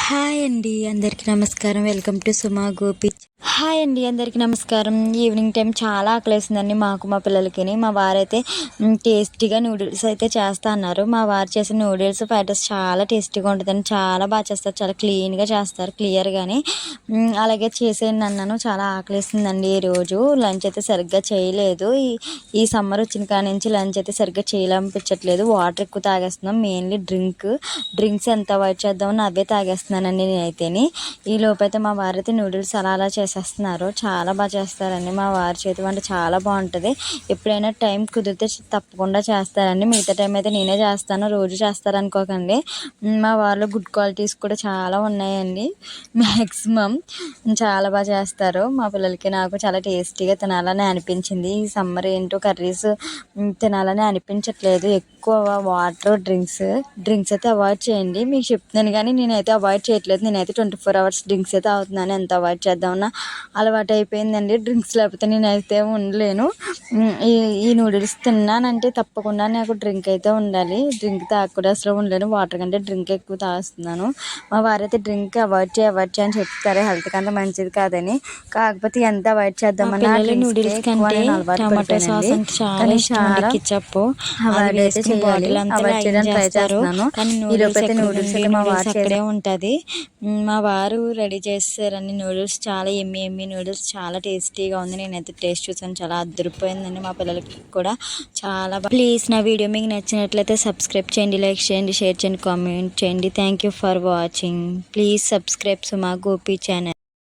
Hi అండి, అందరికీ నమస్కారం. Welcome to Suma Gopi. Hi అండి, అందరికీ నమస్కారం. ఈవినింగ్ టైం చాలా ఆకలేసిందండి మాకు, మా పిల్లలకి. మా వారైతే టేస్టీగా నూడిల్స్ అయితే చేస్తా అన్నారు. మా వారు చేసిన నూడిల్స్ ఫ్రైడ్ రైస్ చాలా టేస్టీగా ఉంటుందండి. చాలా బాగా చేస్తారు, చాలా క్లీన్గా చేస్తారు, క్లియర్గానే. అలాగే చేసేయండి అన్నాను. చాలా ఆకలేసిందండి. ఈరోజు లంచ్ అయితే సరిగ్గా చేయలేదు. ఈ సమ్మర్ వచ్చిన కాడ నుంచి లంచ్ అయితే సరిగ్గా చేయాలనిపించట్లేదు. వాటర్ ఎక్కువ తాగేస్తున్నాం, మెయిన్లీ డ్రింక్స్ ఎంత అవాయిడ్ చేద్దామని అవే తాగేస్తున్నానండి నేనైతేని. ఈ లోపైతే మా వారైతే నూడిల్స్ అలా చేసేస్తున్నారు. చాలా బాగా చేస్తారండి మా వారి చేతి వంట, చాలా బాగుంటుంది. ఎప్పుడైనా టైం కుదిరితే తప్పకుండా చేస్తారండి. మిగతా టైం అయితే నేనే చేస్తాను, రోజు చేస్తారనుకోకండి. మా వారిలో గుడ్ క్వాలిటీస్ కూడా చాలా ఉన్నాయండి. మ్యాక్సిమం చాలా బాగా చేస్తారు. మా పిల్లలకి నాకు చాలా టేస్టీగా తినాలని అనిపించింది. ఈ సమ్మర్ ఏంటో కర్రీస్ తినాలని అనిపించట్లేదు. ఎక్కువ వాటర్, డ్రింక్స్ అయితే అవాయిడ్ చేయండి. మీకు చెప్తున్నాను కానీ నేనైతే అవాయిడ్ చేయట్లేదు. నేనైతే 24 hours డ్రింక్స్ అయితే అవుతున్నాను. ఎంత అవాయిడ్ చేద్దామన్నా అలవాటు అయిపోయిందండి. డ్రింక్స్ లేకపోతే నేనైతే ఉండలేను. ఈ నూడిల్స్ తిన్నానంటే తప్పకుండా నాకు డ్రింక్ అయితే ఉండాలి. డ్రింక్ తాగకుండా అసలు ఉండలేను. వాటర్ కంటే డ్రింక్ ఎక్కువ తాగుతున్నాను. మా వారైతే డ్రింక్ అవాయిడ్ చేయని చెప్తారు, హెల్త్కి అంత మంచిది కాదని. కాకపోతే ఎంత అవాయిడ్ చేద్దామన్నా నూడిల్స్ కంటే టమాటో సాస్ అంటే చాలా ఇష్టం అండి. కిచప్ అవాయిడ్ అయితే చేయాలి, అవాయిడ్ చేయడానికి ట్రై చేస్తున్నాను. నూడిల్స్ అయితే మా వారు అక్కడే ఉంటుంది. మా వారు రెడీ చేస్తారండి నూడిల్స్. చాలా ఎమ్మి నూడిల్స్, చాలా టేస్టీగా ఉంది. నేనైతే టేస్ట్ చూసాను, చాలా అద్దరిపోయిందండి. మా పిల్లలకి కూడా చాలా ప్లీజ్ నా వీడియో మీకు నచ్చినట్లయితే సబ్స్క్రైబ్ చేయండి, లైక్ చేయండి, షేర్ చేయండి, కామెంట్ చేయండి. Thank you for watching. Please subscribe Suma Gopi channel.